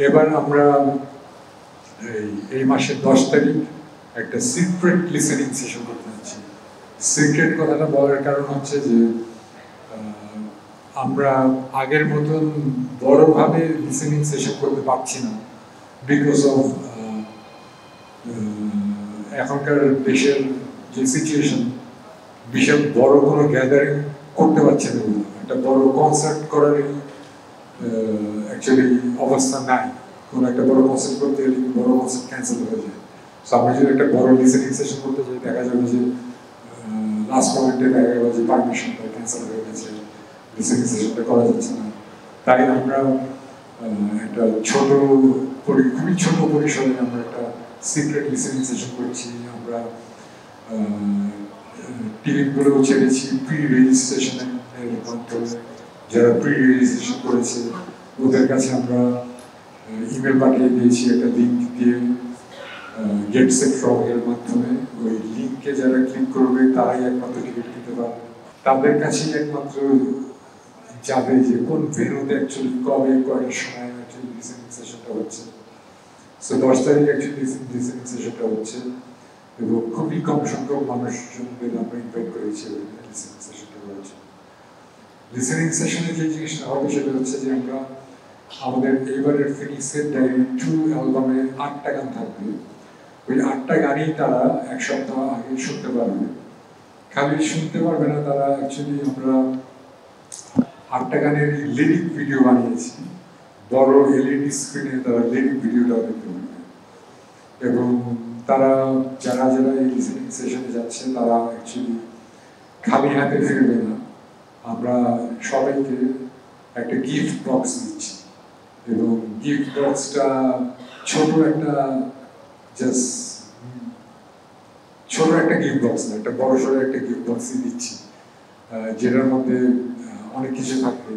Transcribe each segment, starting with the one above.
এবার আমরা এই মাসের 10 তারিখ একটা সিক্রেট লিসেনিং সেশন করতে যাচ্ছি। সিক্রেট কথাটা বলার কারণ হচ্ছে যে আমরা আগের মতন বড়ভাবে লিসেনিং সেশন করতে পারছি না, বিকজ অফ এখনকার দেশের যে সিচুয়েশন, বিশাল বড় কোনো গ্যাদারিং করতে পারছে না, একটা বড় কনসার্ট করার অ্যাকচুয়ালি অবস্থা নাই। কোনো একটা বড় কনসার্ট করতে গেলে বড় কনসার্ট ক্যান্সেল হয়ে যায়। সো আমরা যদি একটা বড় লিসেনিং সেশন করতে যাই, দেখা যাবে যে লাস্ট মোমেন্টে দেখা গেল যে পারমিশনটা ক্যান্সেল হয়ে গেছে, লিসেনিং সেশনটা করা যাচ্ছে না। তাই আমরা একটা খুবই ছোট পরিসরে আমরা একটা সিক্রেট লিসেনিং সেশন করছি। আমরা টিকিটগুলো ছেড়েছি প্রি রেজিস্ট্রেশনের মাধ্যমে। যারা প্রি রেজিস্ট্রেশন করেছে ওদের কাছে আমরা ইমেল পাঠিয়ে দিয়েছি একটা লিঙ্ক দিয়ে, গেট সেট ফ্রম এর মাধ্যমে। ওই লিঙ্কে যারা ক্লিক করবে তারাই একমাত্র টিকিট কিনতে পারবে। তাদের কাছেই একমাত্র যাবে যে কোন ভেন্যুতে অ্যাকচুয়ালি কবে কয়টার সময় অ্যাকচুয়ালি লিসেনিং সেশনটা হচ্ছে। সো 10 তারিখ অ্যাকচুয়ালি লিসেনিং সেশনটা হচ্ছে এবং খুবই কম সংখ্যক মানুষজনদের আমরা ইনভাইট করেছি লিসেনিং সেশনটা হচ্ছে। লিসেনিং সেশনে যে জিনিসটা হবে সেটা হচ্ছে যে আমরা আমাদের এইবারের ফিনিক্সের ডায়েরি 2 অ্যালবামে 8টা গান থাকবে। ওই 8টা গানই তারা এক সপ্তাহ আগে শুনতে পারবে। খালি শুনতে পারবে না, তারা অ্যাকচুয়ালি আমরা 8টা গানের লিরিক ভিডিও বানিয়েছি। বড় এলইডি স্ক্রিনে তারা লিরিক ভিডিওটা দেখতে পারবে এবং তারা যারা এই লিসেনিং সেশনে যাচ্ছে তারা অ্যাকচুয়ালি খালি হাতে ফিরবে না। আমরা সবাইকে একটা গিফট বক্স দিচ্ছি এবং গিফট বক্সটা ছোট একটা গিফট বক্স না, একটা বড় সড়ো একটা গিফট বক্সই দিচ্ছি, যেটার মধ্যে অনেক কিছু থাকবে।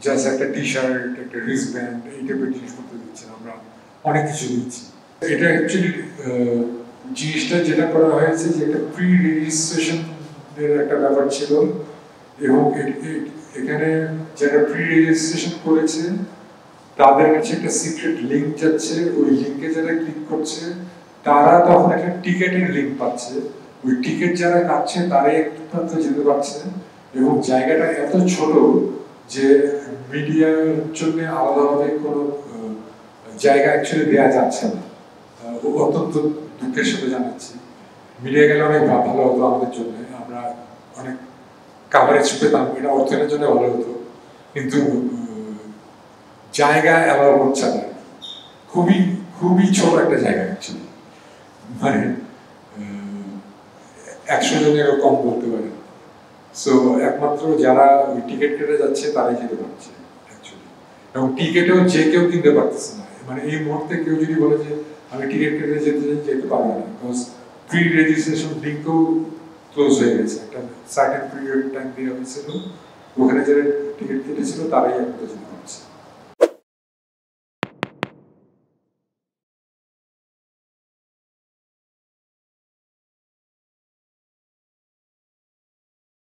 জাস্ট একটা টি শার্ট, একটা রিস্টব্যান্ড, এই টাইপের জিনিসপত্র দিচ্ছি, আমরা অনেক কিছু দিচ্ছি। এটা অ্যাকচুয়ালি জিনিসটা যেটা করা হয়েছে যে একটা প্রি রেজিস্ট্রেশনের একটা ব্যাপার ছিল এবং এখানে যারা প্রি রেজিস্ট্রেশন করেছে তাদের কাছে একটা সিক্রেট লিঙ্ক যাচ্ছে। ওই লিঙ্কে যারা ক্লিক করছে তারা তখন একটা টিকেটের লিঙ্ক পাচ্ছে। ওই টিকেট যারা কাটছে তারাই একমাত্র যেতে পারছে এবং জায়গাটা এত ছোট যে মিডিয়ার জন্য আলাদাভাবে কোনো জায়গা অ্যাকচুয়ালি দেওয়া যাচ্ছে না। অত্যন্ত দুঃখের সাথে জানাচ্ছি। মিডিয়া গেলে অনেক ভালো হতো আমাদের জন্য, আমরা অনেক কাভারেজ পেতাম, এটা অর্থনের জন্য ভালো হতো, কিন্তু জায়গা অ্যালাউ হচ্ছে না। খুবই ছোট একটা জায়গা অ্যাকচুয়ালি, মানে 100 জনেরও কম বলতে পারে। সো একমাত্র যারা ওই টিকিট কেটে যাচ্ছে তারাই যেতে পারছে অ্যাকচুয়ালি, এবং টিকিটেও যে কেউ কিনতে পারতেছে না। মানে এই মুহূর্তে কেউ যদি বলে যে আমি টিকিট কেটে যেতে পারবো না, বিকজ প্রি রেজিস্ট্রেশন লিঙ্কও ক্লোজ হয়ে গেছে। একটা সার্টেন পিরিয়ড টাইম দেওয়া হয়েছিল, ওখানে যারা টিকিট কেটেছিল তারাই একমাত্র যেতে পারছে।